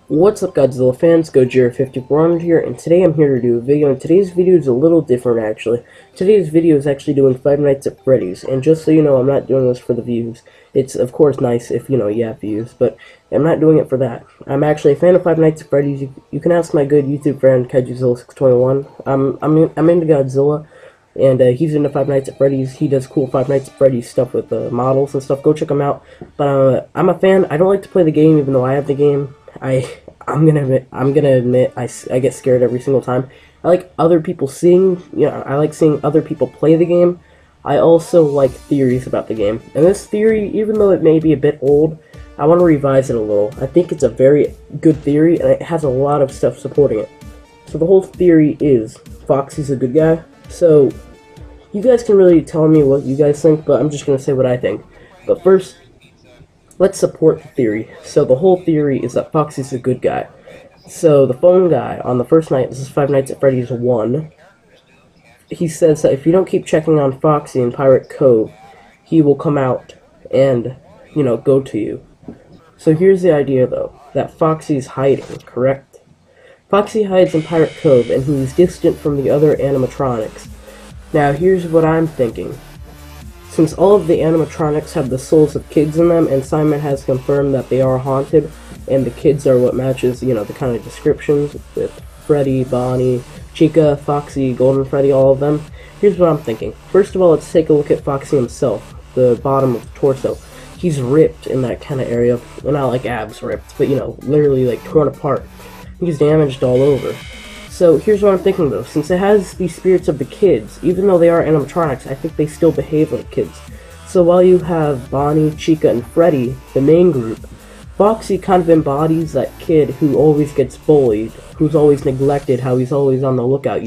What's up, Godzilla fans? Gojira5400 here, and today I'm here to do a video, and today's video is a little different, actually. Today's video is actually doing Five Nights at Freddy's, and just so you know, I'm not doing this for the views. It's, of course, nice if, you have views, but I'm not doing it for that. I'm actually a fan of Five Nights at Freddy's. You can ask my good YouTube friend, Kaijuzilla621. I'm into Godzilla, and he's into Five Nights at Freddy's. He does cool Five Nights at Freddy's stuff with models and stuff. Go check him out. But I'm a fan. I don't like to play the game, even though I have the game. I'm gonna admit I get scared every single time. I like other people seeing, I like seeing other people play the game. I also like theories about the game. And this theory, even though it may be a bit old, I want to revise it a little. I think it's a very good theory, and it has a lot of stuff supporting it. So the whole theory is Foxy's a good guy. So you guys can really tell me what you guys think, but I'm just gonna say what I think. But first, let's support the theory. So the whole theory is that Foxy's a good guy. So the phone guy, on the first night, this is Five Nights at Freddy's 1, he says that if you don't keep checking on Foxy in Pirate Cove, he will come out and, go to you. So here's the idea, though, that Foxy's hiding, correct? Foxy hides in Pirate Cove, and he's distant from the other animatronics. Now, here's what I'm thinking. Since all of the animatronics have the souls of kids in them, and Simon has confirmed that they are haunted, and the kids are what matches, the kind of descriptions with Freddy, Bonnie, Chica, Foxy, Golden Freddy, all of them, here's what I'm thinking. First of all, let's take a look at Foxy himself, the bottom of the torso. He's ripped in that kind of area. Well, not like abs ripped, but, literally, like, torn apart. He's damaged all over. So here's what I'm thinking, though. Since it has the spirits of the kids, even though they are animatronics, I think they still behave like kids. So while you have Bonnie, Chica, and Freddy, the main group, Foxy kind of embodies that kid who always gets bullied, who's always neglected, how he's always on the lookout,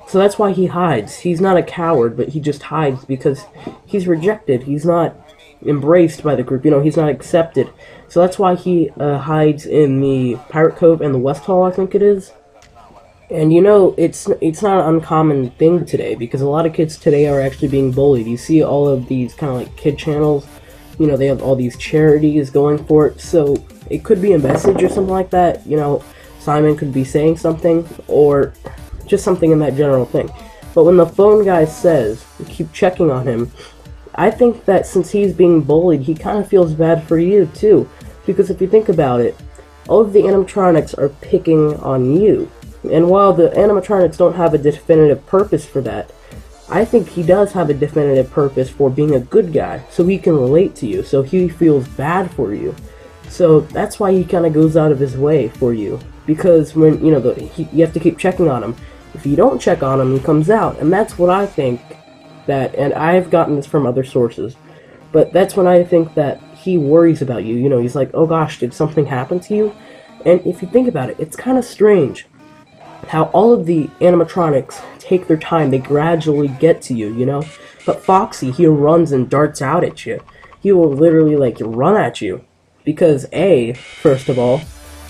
So that's why he hides. He's not a coward, but he just hides because he's rejected. He's not embraced by the group, he's not accepted. So that's why he hides in the Pirate Cove and the West Hall, I think it is. And it's not an uncommon thing today, because a lot of kids today are actually being bullied. You see all of these kind of like kid channels, they have all these charities going for it, so it could be a message or something like that, Simon could be saying something, or just something in that general thing. But when the phone guy says, keep checking on him, I think that since he's being bullied, he kind of feels bad for you too, because if you think about it, all of the animatronics are picking on you. And while the animatronics don't have a definitive purpose for that, I think he does have a definitive purpose for being a good guy, so he can relate to you, so he feels bad for you. So that's why he kind of goes out of his way for you, because when, you have to keep checking on him. If you don't check on him, he comes out, and that's what I think that, and I've gotten this from other sources, but that's when I think that he worries about you, he's like, oh gosh, did something happen to you? And if you think about it, it's kind of strange how all of the animatronics take their time, they gradually get to you, But Foxy, he runs and darts out at you. He will literally, run at you. Because, first of all,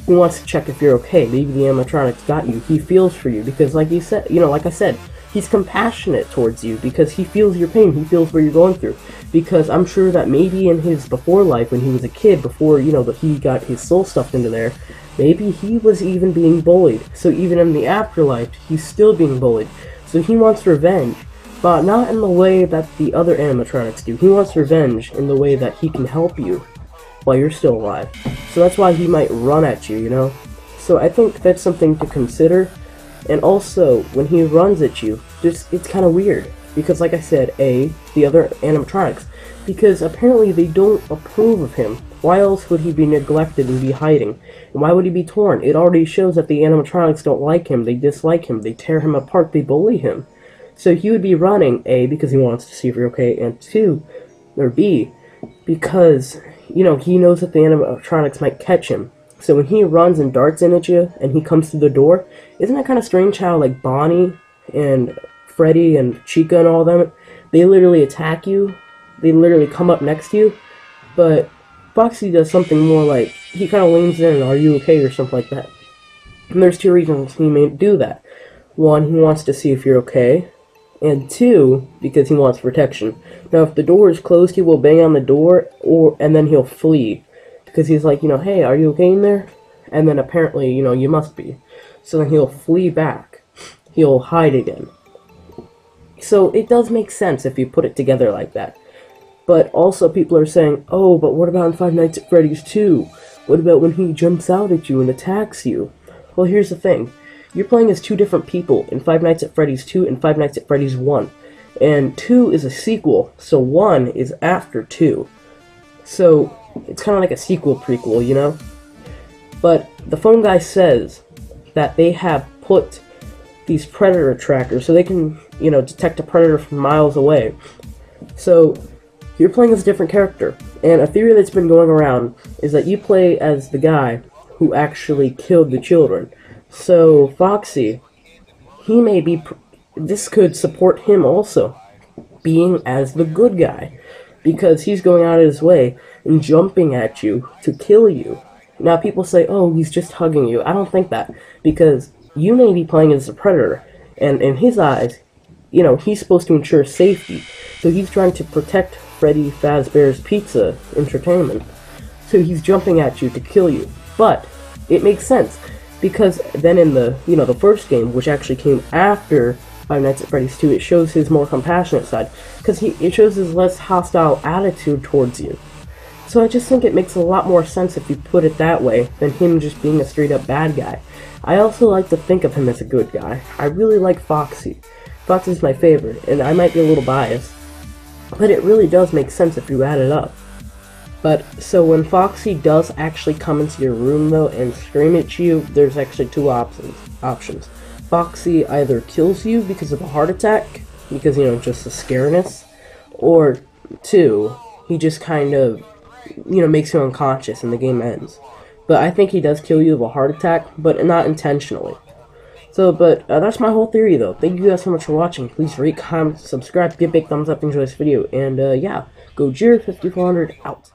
he wants to check if you're okay. Maybe the animatronics got you. He feels for you, because like you said, like I said, he's compassionate towards you, because he feels your pain, he feels what you're going through. Because I'm sure that maybe in his before life, when he was a kid, before, that he got his soul stuffed into there, maybe he was even being bullied. So even in the afterlife, he's still being bullied. So he wants revenge, but not in the way that the other animatronics do. He wants revenge in the way that he can help you while you're still alive. So that's why he might run at you, So I think that's something to consider. And also, when he runs at you, it's kind of weird. Because like I said, the other animatronics, because apparently they don't approve of him. Why else would he be neglected and be hiding? And why would he be torn? It already shows that the animatronics don't like him, they dislike him, they tear him apart, they bully him. So he would be running, because he wants to see if you're okay, and B, because, he knows that the animatronics might catch him. So when he runs and darts in at you, and he comes through the door, isn't that kind of strange how, like, Bonnie and Freddy and Chica and all them, they literally attack you, they literally come up next to you, but Foxy does something more like, he kind of leans in, are you okay, or something like that. And there's two reasons he may do that. One, he wants to see if you're okay, and two, because he wants protection. Now, if the door is closed, he will bang on the door, and then he'll flee. Because he's like, hey, are you okay in there? and then apparently, you know, you must be. So then he'll flee back. He'll hide again. So it does make sense if you put it together like that. But also people are saying, oh, but what about in Five Nights at Freddy's 2? What about when he jumps out at you and attacks you? Well, here's the thing. You're playing as two different people in Five Nights at Freddy's 2 and Five Nights at Freddy's 1. And 2 is a sequel, so 1 is after 2. So it's kind of like a sequel prequel, you know? But the phone guy says that they have put these predator trackers so they can, you know, detect a predator from miles away. So you're playing as a different character. And a theory that's been going around is that you play as the guy who actually killed the children. So Foxy, he may be, this could support him also being as the good guy, because he's going out of his way and jumping at you to kill you. Now people say, oh, he's just hugging you. I don't think that, because you may be playing as a predator, and in his eyes, you know, he's supposed to ensure safety, so he's trying to protect Freddy Fazbear's Pizza Entertainment. So he's jumping at you to kill you. But it makes sense, because then in the, you know, the first game, which actually came after Five Nights at Freddy's 2, it shows his more compassionate side, because it shows his less hostile attitude towards you. So I just think it makes a lot more sense if you put it that way, than him just being a straight up bad guy. I also like to think of him as a good guy. I really like Foxy. Foxy's my favorite, and I might be a little biased, but it really does make sense if you add it up. But, so when Foxy does actually come into your room though and scream at you, there's actually two options. Foxy either kills you because of a heart attack, because, you know, just the scariness, or 2, he just kind of, you know, makes you unconscious and the game ends. But I think he does kill you of a heart attack, but not intentionally. So, but that's my whole theory though. Thank you guys so much for watching. Please rate, comment, subscribe, give a big thumbs up, enjoy this video, and yeah, Godzilla 5400 out.